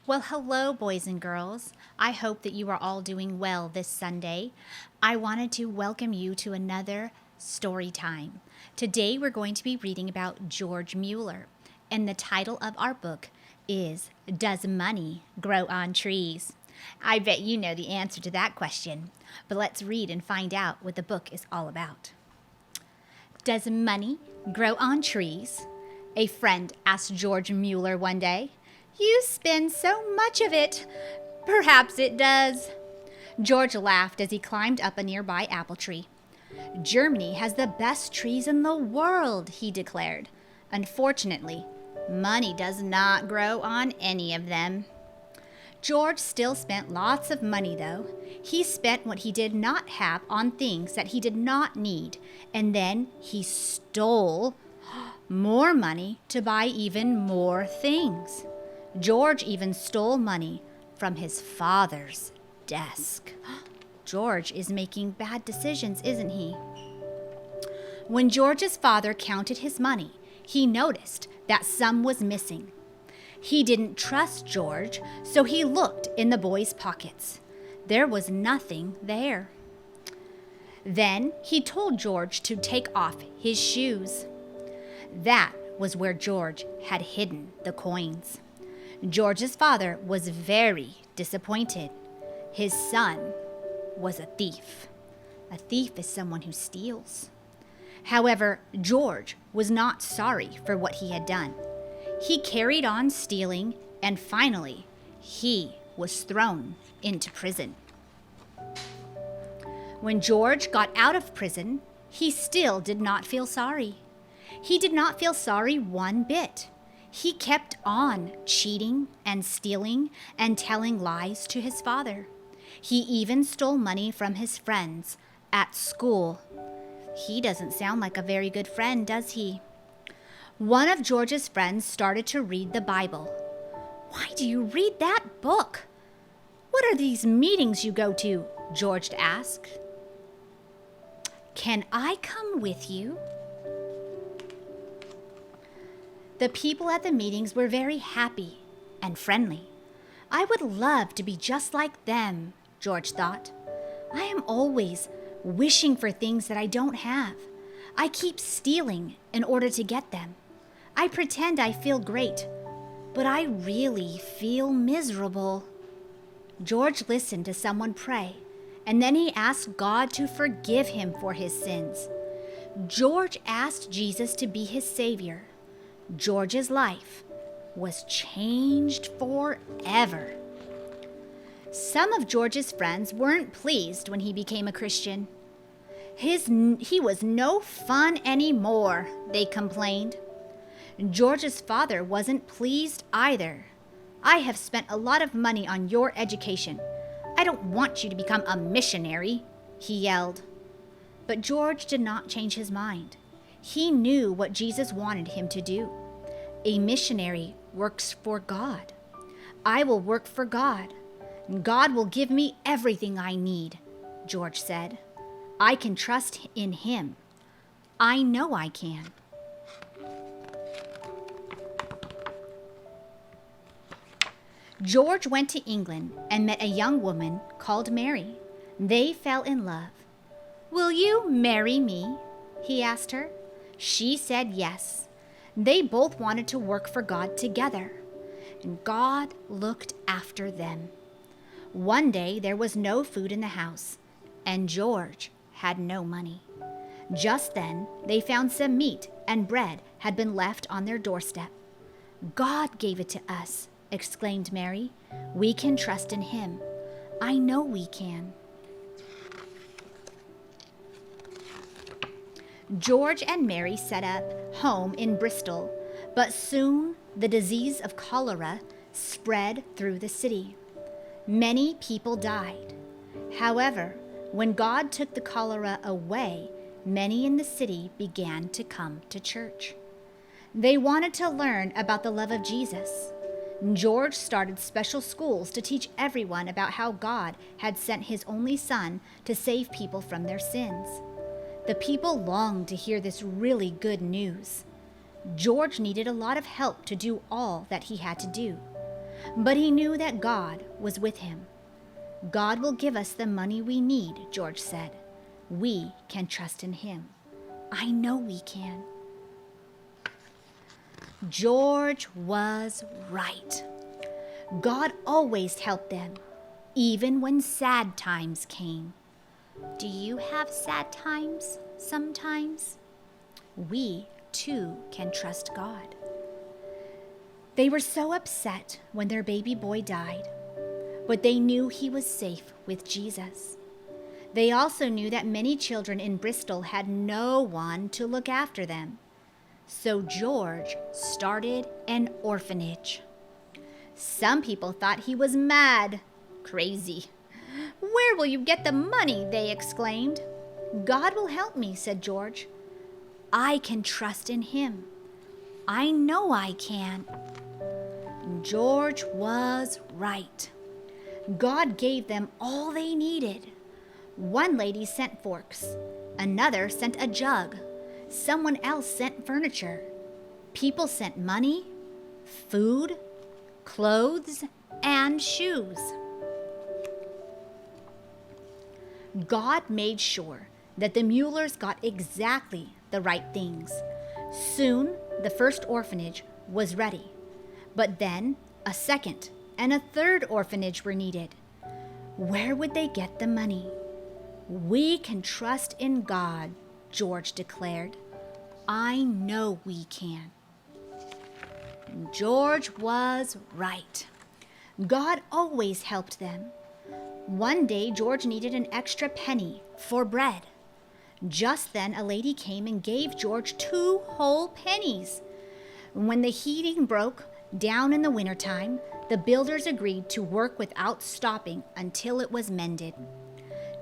Well, hello, boys and girls. I hope that you are all doing well this Sunday. I wanted to welcome you to another story time. Today, we're going to be reading about George Mueller, and the title of our book is Does Money Grow on Trees? I bet you know the answer to that question, but let's read and find out what the book is all about. Does money grow on trees? A friend asked George Mueller one day. You spend so much of it. Perhaps it does. George laughed as he climbed up a nearby apple tree. Germany has the best trees in the world, he declared. Unfortunately, money does not grow on any of them. George still spent lots of money, though. He spent what he did not have on things that he did not need, and then he stole more money to buy even more things. George even stole money from his father's desk. George is making bad decisions, isn't he? When George's father counted his money, he noticed that some was missing. He didn't trust George, so he looked in the boy's pockets. There was nothing there. Then he told George to take off his shoes. That was where George had hidden the coins. George's father was very disappointed. His son was a thief. A thief is someone who steals. However, George was not sorry for what he had done. He carried on stealing, and finally, he was thrown into prison. When George got out of prison, he still did not feel sorry. He did not feel sorry one bit. He kept on cheating and stealing and telling lies to his father. He even stole money from his friends at school. He doesn't sound like a very good friend, does he? One of George's friends started to read the Bible. Why do you read that book? What are these meetings you go to? George asked. Can I come with you? The people at the meetings were very happy and friendly. I would love to be just like them, George thought. I am always wishing for things that I don't have. I keep stealing in order to get them. I pretend I feel great, but I really feel miserable. George listened to someone pray, and then he asked God to forgive him for his sins. George asked Jesus to be his savior. George's life was changed forever. Some of George's friends weren't pleased when he became a Christian. He was no fun anymore, they complained. George's father wasn't pleased either. I have spent a lot of money on your education. I don't want you to become a missionary, he yelled. But George did not change his mind. He knew what Jesus wanted him to do. A missionary works for God. I will work for God. God will give me everything I need, George said. I can trust in him. I know I can. George went to England and met a young woman called Mary. They fell in love. Will you marry me? He asked her. She said yes. They both wanted to work for God together, and God looked after them. One day there was no food in the house, and George had no money. Just then they found some meat and bread had been left on their doorstep. God gave it to us, exclaimed Mary. We can trust in him. I know we can. George and Mary set up home in Bristol, but soon the disease of cholera spread through the city. Many people died. However, when God took the cholera away, many in the city began to come to church. They wanted to learn about the love of Jesus. George started special schools to teach everyone about how God had sent his only son to save people from their sins. The people longed to hear this really good news. George needed a lot of help to do all that he had to do. But he knew that God was with him. God will give us the money we need, George said. We can trust in him. I know we can. George was right. God always helped them, even when sad times came. Do you have sad times sometimes? We, too, can trust God. They were so upset when their baby boy died, but they knew he was safe with Jesus. They also knew that many children in Bristol had no one to look after them. So George started an orphanage. Some people thought he was mad, crazy. "Where will you get the money?" they exclaimed. "God will help me," said George. "I can trust in him. I know I can." George was right. God gave them all they needed. One lady sent forks. Another sent a jug. Someone else sent furniture. People sent money, food, clothes, and shoes. God made sure that the Muellers got exactly the right things. Soon, the first orphanage was ready. But then, a second and a third orphanage were needed. Where would they get the money? "We can trust in God," George declared. "I know we can." George was right. God always helped them. One day, George needed an extra penny for bread. Just then, a lady came and gave George 2 whole pennies. When the heating broke down in the wintertime, the builders agreed to work without stopping until it was mended.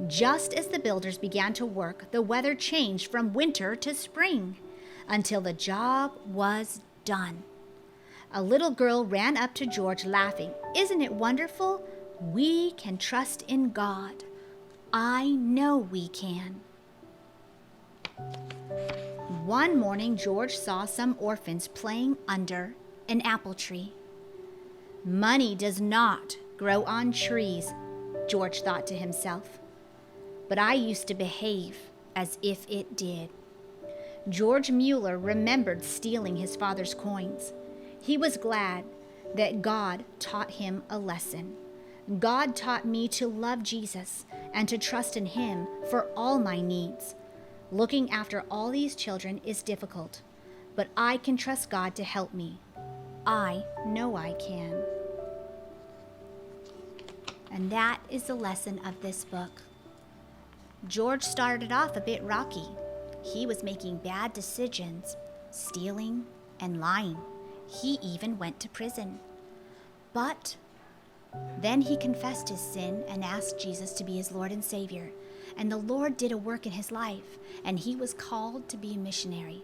Just as the builders began to work, the weather changed from winter to spring until the job was done. A little girl ran up to George laughing. "Isn't it wonderful? We can trust in God. I know we can." One morning, George saw some orphans playing under an apple tree. "Money does not grow on trees," George thought to himself. "But I used to behave as if it did." George Mueller remembered stealing his father's coins. He was glad that God taught him a lesson. God taught me to love Jesus and to trust in him for all my needs. Looking after all these children is difficult, but I can trust God to help me. I know I can. And that is the lesson of this book. George started off a bit rocky. He was making bad decisions, stealing and lying. He even went to prison. But then he confessed his sin and asked Jesus to be his Lord and Savior. And the Lord did a work in his life, and he was called to be a missionary.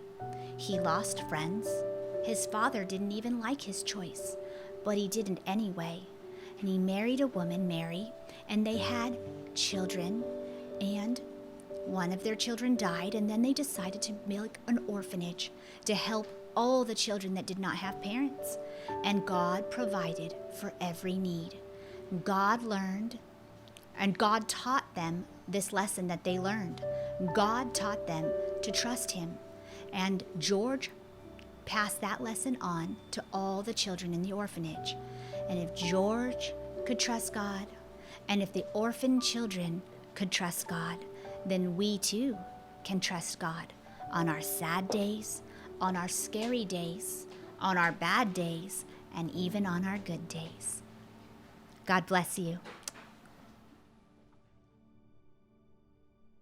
He lost friends. His father didn't even like his choice, but he did it anyway. And he married a woman, Mary, and they had children, and one of their children died, and then they decided to make an orphanage to help all the children that did not have parents. And God provided for every need. God learned, and God taught them this lesson that they learned. God taught them to trust him. And George passed that lesson on to all the children in the orphanage. And if George could trust God, and if the orphan children could trust God, then we too can trust God on our sad days, on our scary days, on our bad days, and even on our good days. God bless you.